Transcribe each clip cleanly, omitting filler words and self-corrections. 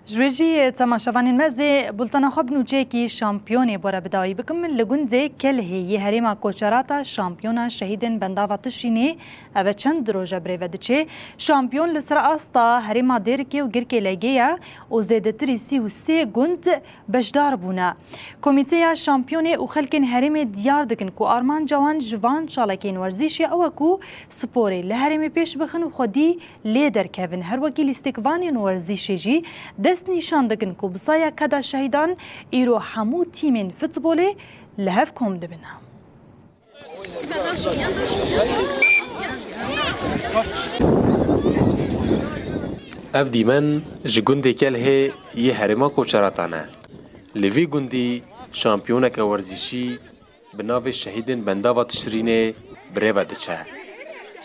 جوجي تماشاوانین مزه بولتنا خب نوچه کی شامپیون بورا بدایی بکم لگونزه کل هی هریما کوچراتا شامپیونا شهیدن بنداوا تشینه او چند روزه بریو دچه شامپیون لسر استا هریما درکه و گرکه لگیا او زیدتری 33 گوند بشدار بونا کمیته شامپیون او خلکن هریم دیار دکن کو آرمان جوان جوان چالکین ورزشی او کو سپوری لهریم پیش بخن و خودی لیدر کوین هر وکیل استکوانین ورزشی جی دست نشان دکن کو بسایا کدا شهیدان ایرو همو تیمین فوتبالی لهف کم دبنه. اف دیمن جگوندی کل هی یه هرما کوچراتانه لوی گوندی شامپیونه که ورزشی بناو شهیدن بنداوا تشرینه بریو دچه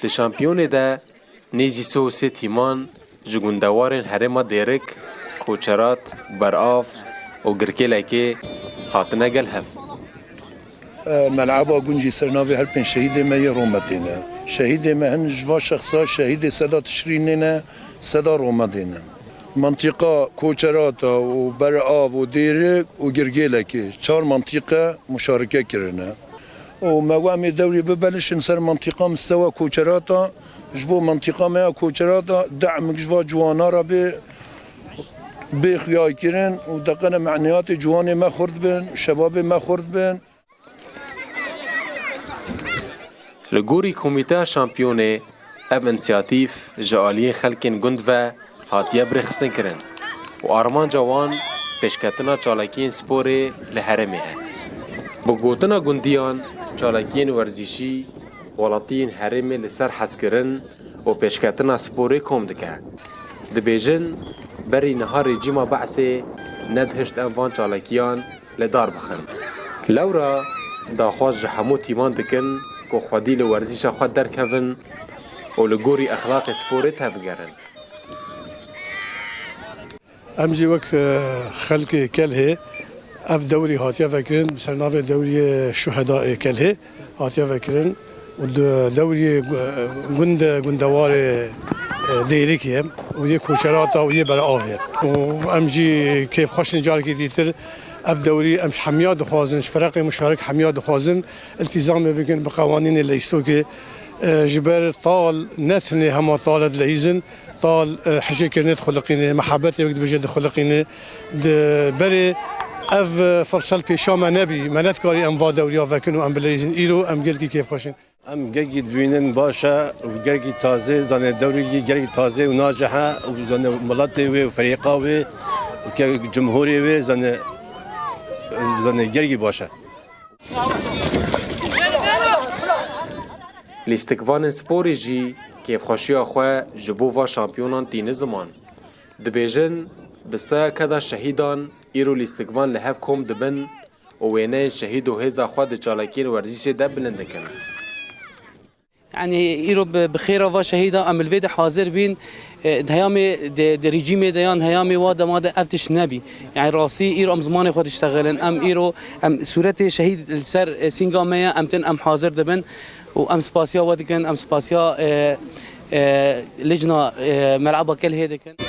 ده شامپیونه ده نیزی سو سی تیمان جگوندوارن هرما دیرک کوچرات براف و گرکیله که هاتنه گل هف ملعبا گنجی سرناوی هر پن شهید ما یه رومدینه شهید ما هن جوا شخصا شهید صدا تشرینه صدا رومدینه منطقه کوچراتا و براف و دیرک و گرگیله که چهار منطقه مشارکه کرنه و مقام دوری ببلشن سر منطقه مستوى کوچراتا جبو منطقه ما کوچراتا دعم جوا جوانا را به بخیای کرن و دقیقا معنیات جوان ما خورد بن شباب ما خورد بن لگوری کمیته شامپیونه اب انسیاتیف جعالی خلکن گند و هاتیه برخستن کرن و آرمان جوان پیشکتنا چالکین سپوری لحرمه بگوتنا گندیان چالکین ورزشی ولاتین حرمه لسر حس کرن و پیشکتنا سپوری کم دکه دبیجن بری نهار جیما بعثه ندهشت انوان چالکیان لدار بخن لورا داخواز جحمو تیمان دکن که خودی لورزیش خود درکوین و لگوری اخلاق سپوری تفگرن امجی وک خلق کله اف دوری هاتیا فکرن سرناف دوری شهداء کله هاتیا فکرن و دوری گندوار دیریکیم و یه کوچراتا و یه برآوه و امجی کیف خوش نجار کی دیتر اف دوری امش حمیاد خوازنش فرق مشارک حمیاد خوازن التزام بکن بقوانین لیستو که جبر طال نتنی هم طالد لیزن طال حشي كرنت خلقينه محبتي وقت بجد خلقينه بري اف فرصل بيشاما نبي منات كاري ام فادوريا فكنو ام بليزن ايرو ام جلكي كيف خوشن ام جلكي دوينن باشا وجلكي تازه زان الدوري جلكي تازه وناجحه وزان ملاتي وفريقه وجمهوري زان جلكي باشا لیستکوان سپوری جی کیف خوشی آخواه جبو و شامپیونان تین زمان دبیجن بسا کدا شهیدان ایرو لیستکوان لحف کم دبن و وینین شهید و هزا خواه چالکین ورزیش دب بلندکن يعني إيرو بخير و شهيدا أم الفيد حاضر بين دهيامي دريجيمي ديان هيامي وادا مادا أفتش نبي يعني راسي إيرو أم زماني خود اشتغلن أم إيرو أم صورة شهيد السر سينغامية أم تن أم حاضر دبن وأم سباسيا وادكن أم سباسيا لجنة ملعبة كل هيدكن